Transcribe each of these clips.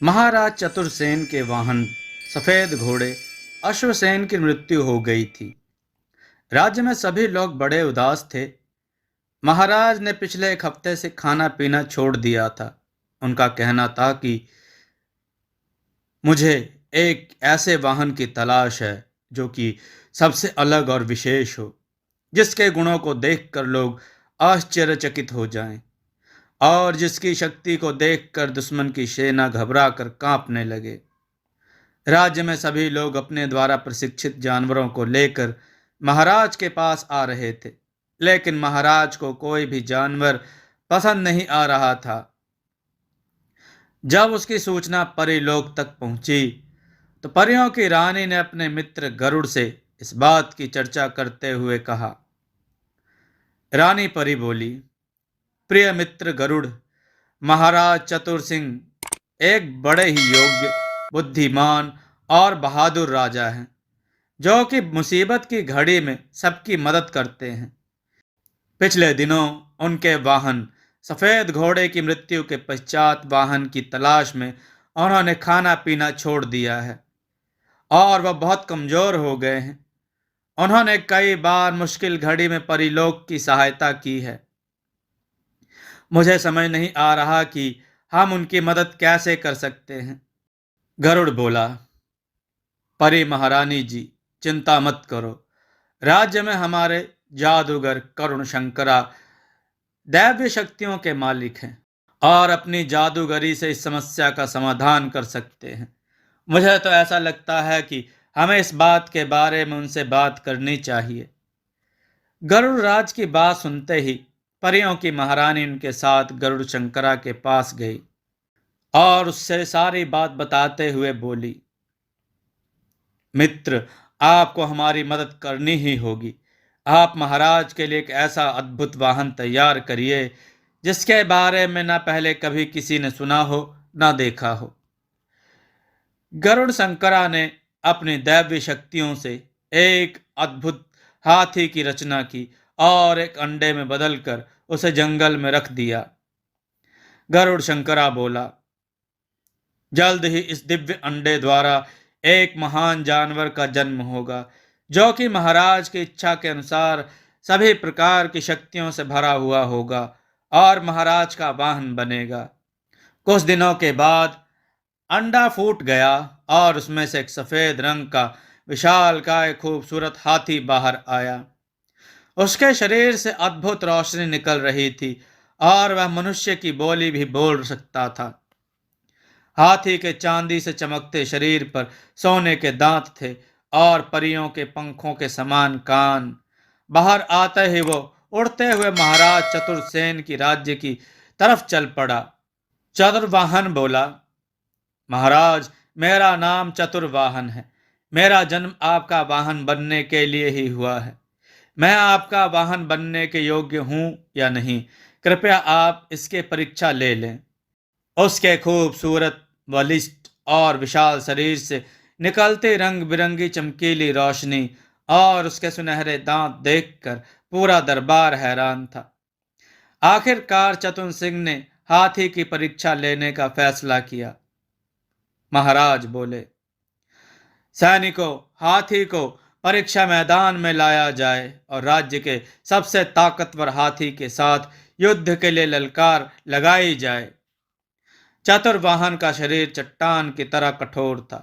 महाराज चतुर्सेन के वाहन सफेद घोड़े अश्वसेन की मृत्यु हो गई थी। राज्य में सभी लोग बड़े उदास थे। महाराज ने पिछले एक हफ्ते से खाना पीना छोड़ दिया था। उनका कहना था कि मुझे एक ऐसे वाहन की तलाश है जो कि सबसे अलग और विशेष हो, जिसके गुणों को देखकर लोग आश्चर्यचकित हो जाएं और जिसकी शक्ति को देखकर दुश्मन की सेना घबरा कर कांपने लगे। राज्य में सभी लोग अपने द्वारा प्रशिक्षित जानवरों को लेकर महाराज के पास आ रहे थे, लेकिन महाराज को कोई भी जानवर पसंद नहीं आ रहा था। जब उसकी सूचना परी लोक तक पहुंची तो परियों की रानी ने अपने मित्र गरुड़ से इस बात की चर्चा करते हुए कहा। रानी परी बोली, प्रिय मित्र गरुड़, महाराज चतुर सिंह एक बड़े ही योग्य, बुद्धिमान और बहादुर राजा हैं, जो कि मुसीबत की घड़ी में सबकी मदद करते हैं। पिछले दिनों उनके वाहन सफेद घोड़े की मृत्यु के पश्चात वाहन की तलाश में उन्होंने खाना पीना छोड़ दिया है और वह बहुत कमजोर हो गए हैं। उन्होंने कई बार मुश्किल घड़ी में परिलोक की सहायता की है। मुझे समझ नहीं आ रहा कि हम उनकी मदद कैसे कर सकते हैं। गरुड़ बोला, परी महारानी जी, चिंता मत करो। राज्य में हमारे जादूगर करुण शंकरा दैव्य शक्तियों के मालिक हैं और अपनी जादूगरी से इस समस्या का समाधान कर सकते हैं। मुझे तो ऐसा लगता है कि हमें इस बात के बारे में उनसे बात करनी चाहिए। गरुड़ राज की बात सुनते ही परियों की महारानी उनके साथ गरुड़ शंकरा के पास गई और उससे सारी बात बताते हुए बोली, मित्र, आपको हमारी मदद करनी ही होगी। आप महाराज के लिए एक ऐसा अद्भुत वाहन तैयार करिए जिसके बारे में ना पहले कभी किसी ने सुना हो ना देखा हो। गरुड़ शंकरा ने अपनी दैवीय शक्तियों से एक अद्भुत हाथी की रचना की और एक अंडे में बदलकर उसे जंगल में रख दिया। गरुड़ शंकरा बोला, जल्द ही इस दिव्य अंडे द्वारा एक महान जानवर का जन्म होगा, जो कि महाराज की इच्छा के अनुसार सभी प्रकार की शक्तियों से भरा हुआ होगा और महाराज का वाहन बनेगा। कुछ दिनों के बाद अंडा फूट गया और उसमें से एक सफेद रंग का विशालकाय खूबसूरत हाथी बाहर आया। उसके शरीर से अद्भुत रोशनी निकल रही थी और वह मनुष्य की बोली भी बोल सकता था। हाथी के चांदी से चमकते शरीर पर सोने के दांत थे और परियों के पंखों के समान कान। बाहर आते ही वो उड़ते हुए महाराज चतुर्सेन की राज्य की तरफ चल पड़ा। चतुर्वाहन बोला, महाराज, मेरा नाम चतुर्वाहन है। मेरा जन्म आपका वाहन बनने के लिए ही हुआ है। मैं आपका वाहन बनने के योग्य हूं या नहीं, कृपया आप इसके परीक्षा ले लें। उसके खूबसूरत, बलिष्ठ और विशाल शरीर से निकलती रंग बिरंगी चमकीली रोशनी और उसके सुनहरे दांत देखकर पूरा दरबार हैरान था। आखिरकार चतुर सिंह ने हाथी की परीक्षा लेने का फैसला किया। महाराज बोले, सैनिकों, हाथी को परीक्षा मैदान में लाया जाए और राज्य के सबसे ताकतवर हाथी के साथ युद्ध के लिए ललकार लगाई जाए। चतुर्वाहन का शरीर चट्टान की तरह कठोर था।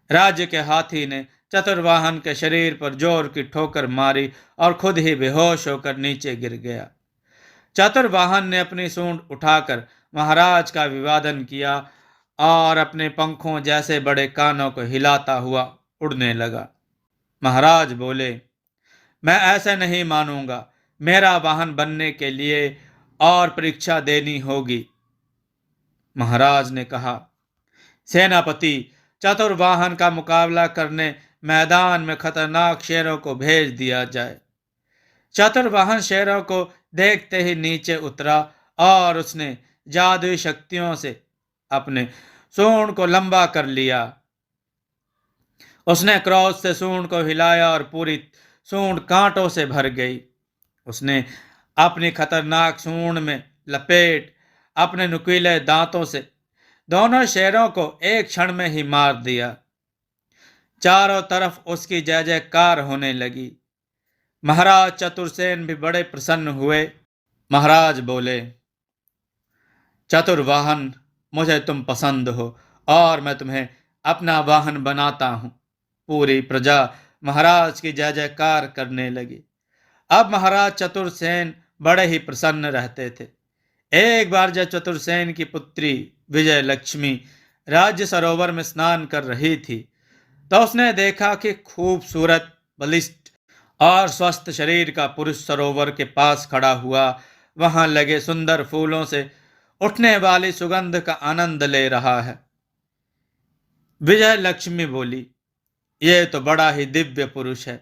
राज्य के हाथी ने चतुर्वाहन के शरीर पर जोर की ठोकर मारी और खुद ही बेहोश होकर नीचे गिर गया। चतुर्वाहन ने अपनी सूंड उठाकर महाराज का अभिवादन किया और अपने पंखों जैसे बड़े कानों को हिलाता हुआ उड़ने लगा। महाराज बोले, मैं ऐसे नहीं मानूंगा। मेरा वाहन बनने के लिए और परीक्षा देनी होगी। महाराज ने कहा, सेनापति, चतुर्वाहन का मुकाबला करने मैदान में खतरनाक शेरों को भेज दिया जाए। चतुर्वाहन शेरों को देखते ही नीचे उतरा और उसने जादुई शक्तियों से अपने सूंड को लंबा कर लिया। उसने क्रोध से सूंड को हिलाया और पूरी सूंड कांटों से भर गई। उसने अपनी खतरनाक सूंड में लपेट अपने नुकीले दांतों से दोनों शेरों को एक क्षण में ही मार दिया। चारों तरफ उसकी जय जयकार होने लगी। महाराज चतुर्सेन भी बड़े प्रसन्न हुए। महाराज बोले, चतुर्वाहन, मुझे तुम पसंद हो और मैं तुम्हें अपना वाहन बनाता हूं। पूरी प्रजा महाराज की जय जयकार करने लगी। अब महाराज चतुर्सेन बड़े ही प्रसन्न रहते थे। एक बार जब चतुर्सेन की पुत्री विजय लक्ष्मी राज्य सरोवर में स्नान कर रही थी, तो उसने देखा कि खूबसूरत, बलिष्ठ और स्वस्थ शरीर का पुरुष सरोवर के पास खड़ा हुआ वहां लगे सुंदर फूलों से उठने वाली सुगंध का आनंद ले रहा है। विजय लक्ष्मी बोली, ये तो बड़ा ही दिव्य पुरुष है।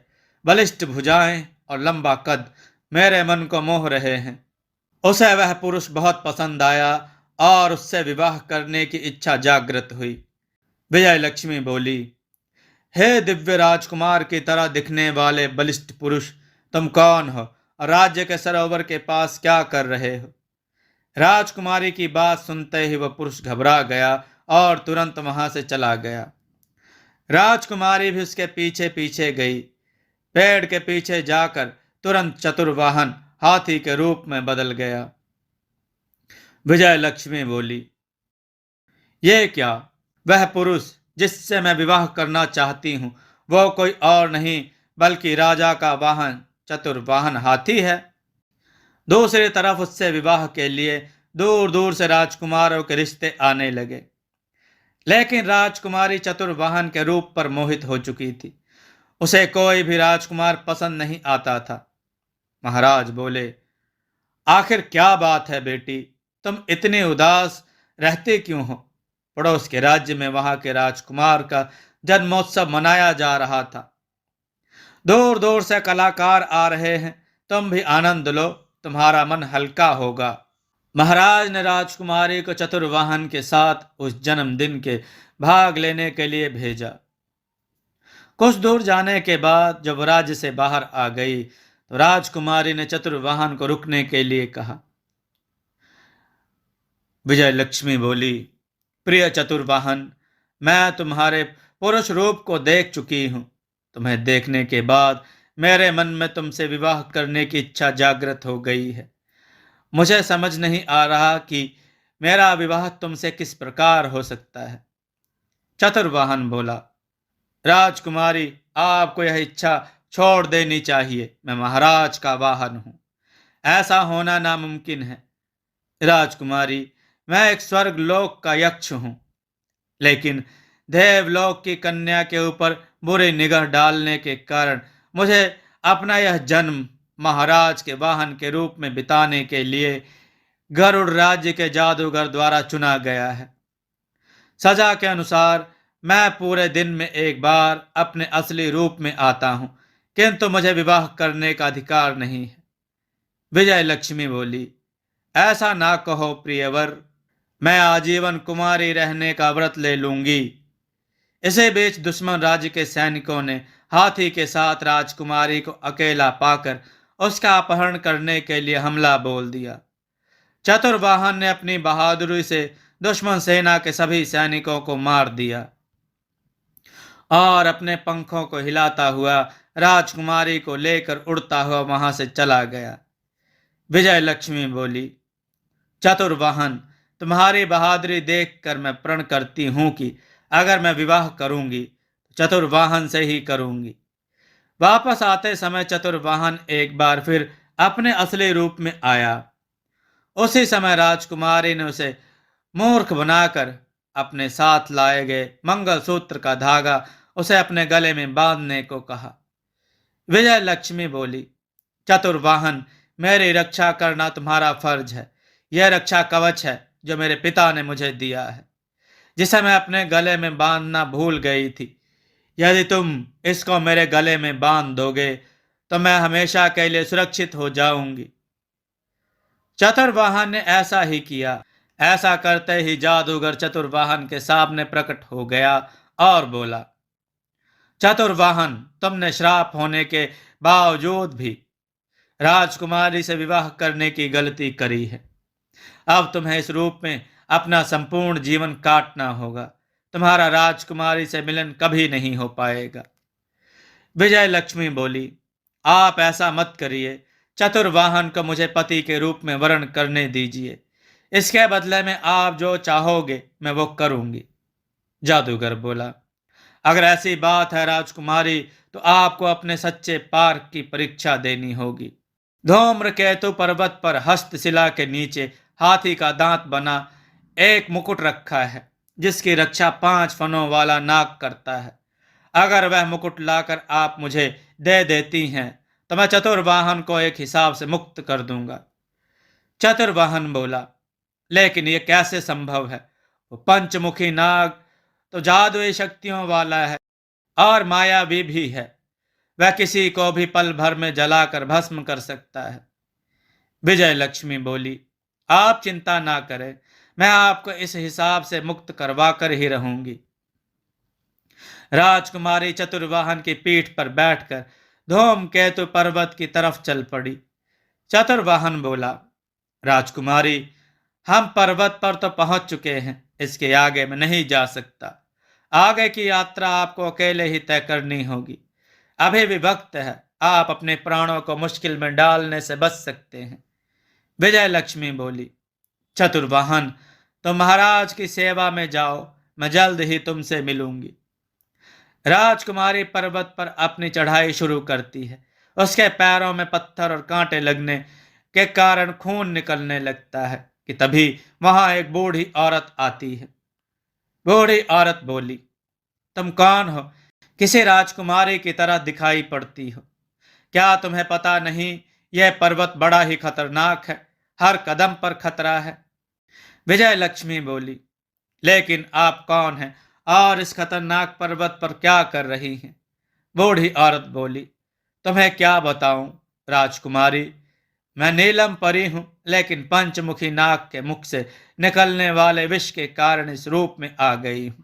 बलिष्ठ भुजाएं और लंबा कद मेरे मन को मोह रहे हैं। उसे वह पुरुष बहुत पसंद आया और उससे विवाह करने की इच्छा जागृत हुई। विजय लक्ष्मी बोली, हे दिव्य राजकुमार की तरह दिखने वाले बलिष्ठ पुरुष, तुम कौन हो और राज्य के सरोवर के पास क्या कर रहे हो? राजकुमारी की बात सुनते ही वह पुरुष घबरा गया और तुरंत वहां से चला गया। राजकुमारी भी उसके पीछे पीछे गई। पेड़ के पीछे जाकर तुरंत चतुर्वाहन हाथी के रूप में बदल गया। विजय लक्ष्मी बोली, ये क्या? वह पुरुष जिससे मैं विवाह करना चाहती हूँ वो कोई और नहीं बल्कि राजा का वाहन चतुर्वाहन हाथी है। दूसरी तरफ उससे विवाह के लिए दूर दूर से राजकुमारों के रिश्ते आने लगे, लेकिन राजकुमारी चतुर्वाहन के रूप पर मोहित हो चुकी थी। उसे कोई भी राजकुमार पसंद नहीं आता था। महाराज बोले, आखिर क्या बात है बेटी, तुम इतनी उदास रहते क्यों हो? पड़ोस के राज्य में वहां के राजकुमार का जन्मोत्सव मनाया जा रहा था। दूर दूर से कलाकार आ रहे हैं, तुम भी आनंद लो, तुम्हारा मन हल्का होगा। महाराज ने राजकुमारी को चतुर्वाहन के साथ उस जन्मदिन के भाग लेने के लिए भेजा। कुछ दूर जाने के बाद जब राज्य से बाहर आ गई तो राजकुमारी ने चतुर्वाहन को रुकने के लिए कहा। विजय लक्ष्मी बोली, प्रिय चतुर्वाहन, मैं तुम्हारे पुरुष रूप को देख चुकी हूं। तुम्हें देखने के बाद मेरे मन में तुमसे विवाह करने की इच्छा जागृत हो गई है। मुझे समझ नहीं आ रहा कि मेरा विवाह तुमसे किस प्रकार हो सकता है। चतुर्वाहन बोला, राजकुमारी, आपको यह इच्छा छोड़ देनी चाहिए। मैं महाराज का वाहन हूं, ऐसा होना नामुमकिन है। राजकुमारी, मैं एक स्वर्ग लोक का यक्ष हूं, लेकिन देवलोक की कन्या के ऊपर बुरी निगाह डालने के कारण मुझे अपना यह जन्म महाराज के वाहन के रूप में बिताने के लिए गरुड़ राज्य के जादूगर द्वारा चुना गया है। सजा के अनुसार मैं पूरे दिन में एक बार अपने असली रूप में आता हूं, किंतु मुझे विवाह करने का अधिकार नहीं है। विजय लक्ष्मी बोली, ऐसा ना कहो प्रियवर, मैं आजीवन कुमारी रहने का व्रत ले लूंगी। इसी बीच दुश्मन राज्य के सैनिकों ने हाथी के साथ राजकुमारी को अकेला पाकर उसका अपहरण करने के लिए हमला बोल दिया। चतुर्वाहन ने अपनी बहादुरी से दुश्मन सेना के सभी सैनिकों को मार दिया और अपने पंखों को हिलाता हुआ राजकुमारी को लेकर उड़ता हुआ वहां से चला गया। विजय लक्ष्मी बोली, चतुर्वाहन, तुम्हारी बहादुरी देखकर मैं प्रण करती हूं कि अगर मैं विवाह करूंगी तो चतुर्वाहन से ही करूंगी। वापस आते समय चतुर्वाहन एक बार फिर अपने असली रूप में आया। उसी समय राजकुमारी ने उसे मूर्ख बनाकर अपने साथ लाए गए मंगलसूत्र का धागा उसे अपने गले में बांधने को कहा। विजय लक्ष्मी बोली, चतुर्वाहन, मेरी रक्षा करना तुम्हारा फर्ज है। यह रक्षा कवच है जो मेरे पिता ने मुझे दिया है, जिसे मैं अपने गले में बांधना भूल गई थी। यदि तुम इसको मेरे गले में बांध दोगे तो मैं हमेशा के लिए सुरक्षित हो जाऊंगी। चतुर्वाहन ने ऐसा ही किया। ऐसा करते ही जादूगर चतुर्वाहन के सामने प्रकट हो गया और बोला, चतुर्वाहन, तुमने श्राप होने के बावजूद भी राजकुमारी से विवाह करने की गलती करी है। अब तुम्हें इस रूप में अपना संपूर्ण जीवन काटना होगा। तुम्हारा राजकुमारी से मिलन कभी नहीं हो पाएगा। विजय लक्ष्मी बोली, आप ऐसा मत करिए। चतुर्वाहन को मुझे पति के रूप में वर्ण करने दीजिए। इसके बदले में आप जो चाहोगे मैं वो करूंगी। जादूगर बोला, अगर ऐसी बात है राजकुमारी, तो आपको अपने सच्चे पार्क की परीक्षा देनी होगी। धूम्रकेतु पर्वत पर हस्तशिला के नीचे हाथी का दांत बना एक मुकुट रखा है, जिसकी रक्षा 5 फनों वाला नाग करता है। अगर वह मुकुट लाकर आप मुझे दे देती हैं, तो मैं चतुर्वाहन को एक हिसाब से मुक्त कर दूंगा। चतुर्वाहन बोला, लेकिन यह कैसे संभव है? वो पंचमुखी नाग तो जादुई शक्तियों वाला है और मायावी भी है। वह किसी को भी पल भर में जलाकर भस्म कर सकता है। विजय लक्ष्मी बोली, आप चिंता ना करें, मैं आपको इस हिसाब से मुक्त करवा कर ही रहूंगी। राजकुमारी चतुर्वाहन की पीठ पर बैठकर धूमकेतु पर्वत की तरफ चल पड़ी। चतुर्वाहन बोला, राजकुमारी, हम पर्वत पर तो पहुंच चुके हैं, इसके आगे मैं नहीं जा सकता। आगे की यात्रा आपको अकेले ही तय करनी होगी। अभी भी वक्त है, आप अपने प्राणों को मुश्किल में डालने से बच सकते हैं। विजय लक्ष्मी बोली, चतुर्वाहन, तो महाराज की सेवा में जाओ, मैं जल्द ही तुमसे मिलूंगी। राजकुमारी पर्वत पर अपनी चढ़ाई शुरू करती है। उसके पैरों में पत्थर और कांटे लगने के कारण खून निकलने लगता है कि तभी वहां एक बूढ़ी औरत आती है। बूढ़ी औरत बोली, तुम कौन हो? किसी राजकुमारी की तरह दिखाई पड़ती हो। क्या तुम्हें पता नहीं यह पर्वत बड़ा ही खतरनाक है, हर कदम पर खतरा है। विजय लक्ष्मी बोली, लेकिन आप कौन हैं और इस खतरनाक पर्वत पर क्या कर रही हैं? बूढ़ी औरत बोली, तुम्हें क्या बताऊं राजकुमारी, मैं नीलम परी हूं, लेकिन पंचमुखी नाग के मुख से निकलने वाले विष के कारण इस रूप में आ गई हूं।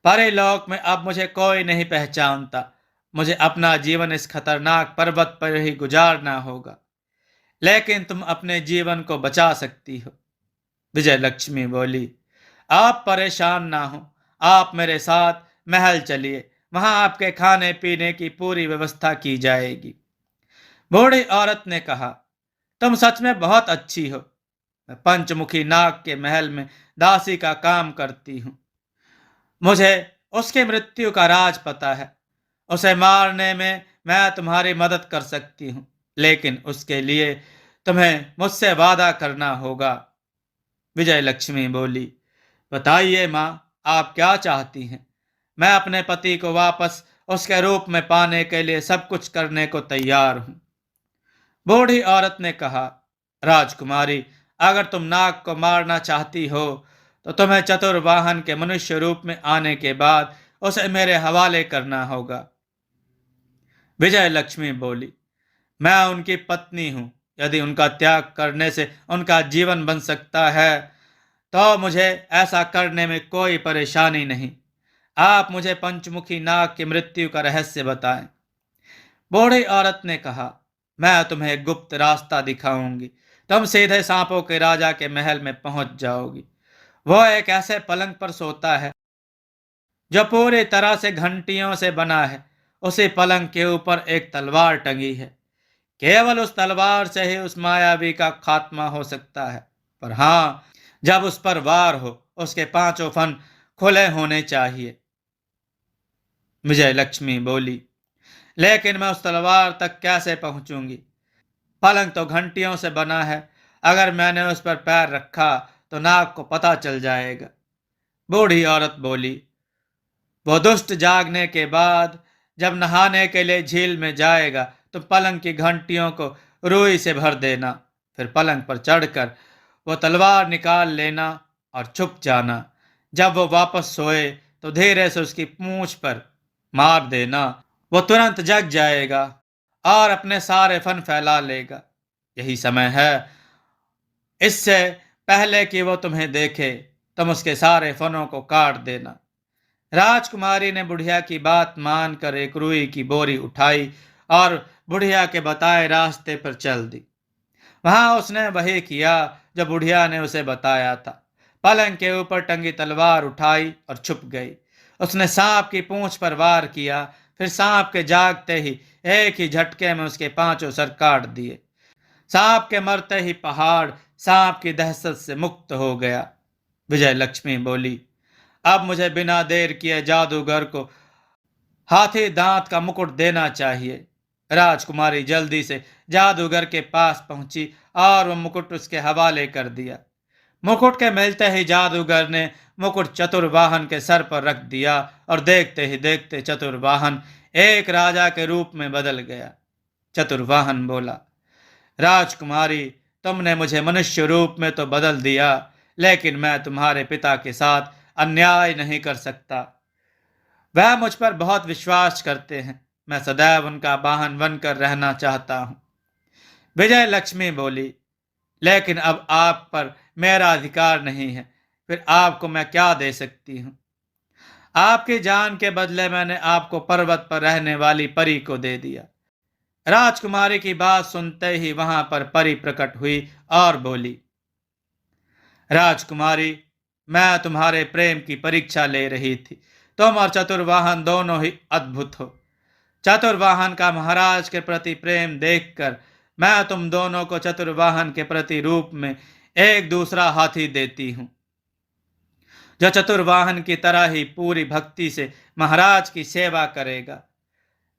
परेलोक में अब मुझे कोई नहीं पहचानता। मुझे अपना जीवन इस खतरनाक पर्वत पर ही गुजारना होगा, लेकिन तुम अपने जीवन को बचा सकती हो। विजय लक्ष्मी बोली, आप परेशान ना हो, आप मेरे साथ महल चलिए, वहां आपके खाने पीने की पूरी व्यवस्था की जाएगी। बूढ़ी औरत ने कहा, तुम सच में बहुत अच्छी हो। मैं पंचमुखी नाग के महल में दासी का काम करती हूँ। मुझे उसकी मृत्यु का राज पता है। उसे मारने में मैं तुम्हारी मदद कर सकती हूँ, लेकिन उसके लिए तुम्हें मुझसे वादा करना होगा। विजय लक्ष्मी बोली, बताइए माँ, आप क्या चाहती हैं? मैं अपने पति को वापस उसके रूप में पाने के लिए सब कुछ करने को तैयार हूं। बूढ़ी औरत ने कहा, राजकुमारी, अगर तुम नाग को मारना चाहती हो, तो तुम्हें चतुर्वाहन के मनुष्य रूप में आने के बाद उसे मेरे हवाले करना होगा। विजय लक्ष्मी बोली, मैं उनकी पत्नी हूं। यदि उनका त्याग करने से उनका जीवन बन सकता है, तो मुझे ऐसा करने में कोई परेशानी नहीं। आप मुझे पंचमुखी नाग की मृत्यु का रहस्य बताएं। बूढ़ी औरत ने कहा, मैं तुम्हें एक गुप्त रास्ता दिखाऊंगी। तुम सीधे सांपों के राजा के महल में पहुंच जाओगी। वो एक ऐसे पलंग पर सोता है जो पूरी तरह से घंटियों से बना है। उसी पलंग के ऊपर एक तलवार टंगी है। केवल उस तलवार से ही उस मायावी का खात्मा हो सकता है। पर हाँ, जब उस पर वार हो, उसके 5 फन खुले होने चाहिए। विजय लक्ष्मी बोली, लेकिन मैं उस तलवार तक कैसे पहुंचूंगी? पलंग तो घंटियों से बना है। अगर मैंने उस पर पैर रखा तो नाग को पता चल जाएगा। बूढ़ी औरत बोली, वो दुष्ट जागने के बाद जब नहाने के लिए झील में जाएगा तो पलंग की घंटियों को रुई से भर देना। फिर पलंग पर चढ़कर वो तलवार निकाल लेना और छुप जाना। जब वो वापस सोए तो धीरे से उसकी पूंछ पर मार देना। वो तुरंत जग जाएगा और अपने सारे फन फैला लेगा। यही समय है। इससे पहले कि वो तुम्हें देखे, तुम उसके सारे फनों को काट देना। राजकुमारी ने बुढ़िया की बात मानकर एक रुई की बोरी उठाई और बुढ़िया के बताए रास्ते पर चल दी। वहां उसने वही किया जो बुढ़िया ने उसे बताया था। पलंग के ऊपर टंगी तलवार उठाई और छुप गई। उसने सांप की पूंछ पर वार किया, फिर सांप के जागते ही एक ही झटके में उसके 5 सर काट दिए। सांप के मरते ही पहाड़ सांप की दहशत से मुक्त हो गया। विजय लक्ष्मी बोली, अब मुझे बिना देर किए जादूगर को हाथी दांत का मुकुट देना चाहिए। राजकुमारी जल्दी से जादूगर के पास पहुंची और वह मुकुट उसके हवाले कर दिया। मुकुट के मिलते ही जादूगर ने मुकुट चतुर्वाहन के सर पर रख दिया और देखते ही देखते चतुर्वाहन एक राजा के रूप में बदल गया। चतुर्वाहन बोला, राजकुमारी, तुमने मुझे मनुष्य रूप में तो बदल दिया, लेकिन मैं तुम्हारे पिता के साथ अन्याय नहीं कर सकता। वह मुझ पर बहुत विश्वास करते हैं। मैं सदैव उनका वाहन बनकर रहना चाहता हूं। विजय लक्ष्मी बोली, लेकिन अब आप पर मेरा अधिकार नहीं है, फिर आपको मैं क्या दे सकती हूं? आपकी जान के बदले मैंने आपको पर्वत पर रहने वाली परी को दे दिया। राजकुमारी की बात सुनते ही वहां पर परी प्रकट हुई और बोली, राजकुमारी, मैं तुम्हारे प्रेम की परीक्षा ले रही थी। तुम और चतुर्वाहन दोनों ही अद्भुत हो। चतुर्वाहन का महाराज के प्रति प्रेम देखकर मैं तुम दोनों को चतुर्वाहन के प्रति रूप में एक दूसरा हाथी देती हूं, जो चतुर्वाहन की तरह ही पूरी भक्ति से महाराज की सेवा करेगा।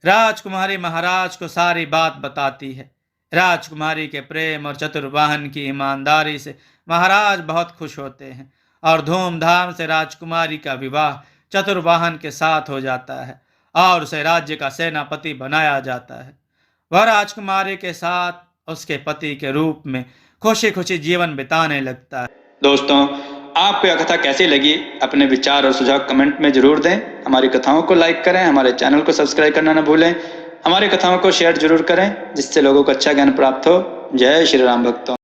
राजकुमारी महाराज को सारी बात बताती है। राजकुमारी के प्रेम और चतुर्वाहन की ईमानदारी से महाराज बहुत खुश होते हैं और धूमधाम से राजकुमारी का विवाह चतुर्वाहन के साथ हो जाता है और उसे राज्य का सेनापति बनाया जाता है। वह राजकुमारी के साथ उसके पति के रूप में खुशी खुशी जीवन बिताने लगता है। दोस्तों, आपको यह कथा कैसी लगी? अपने विचार और सुझाव कमेंट में जरूर दें। हमारी कथाओं को लाइक करें, हमारे चैनल को सब्सक्राइब करना न भूलें। हमारी कथाओं को शेयर जरूर करें, जिससे लोगों को अच्छा ज्ञान प्राप्त हो। जय श्री राम भक्तों।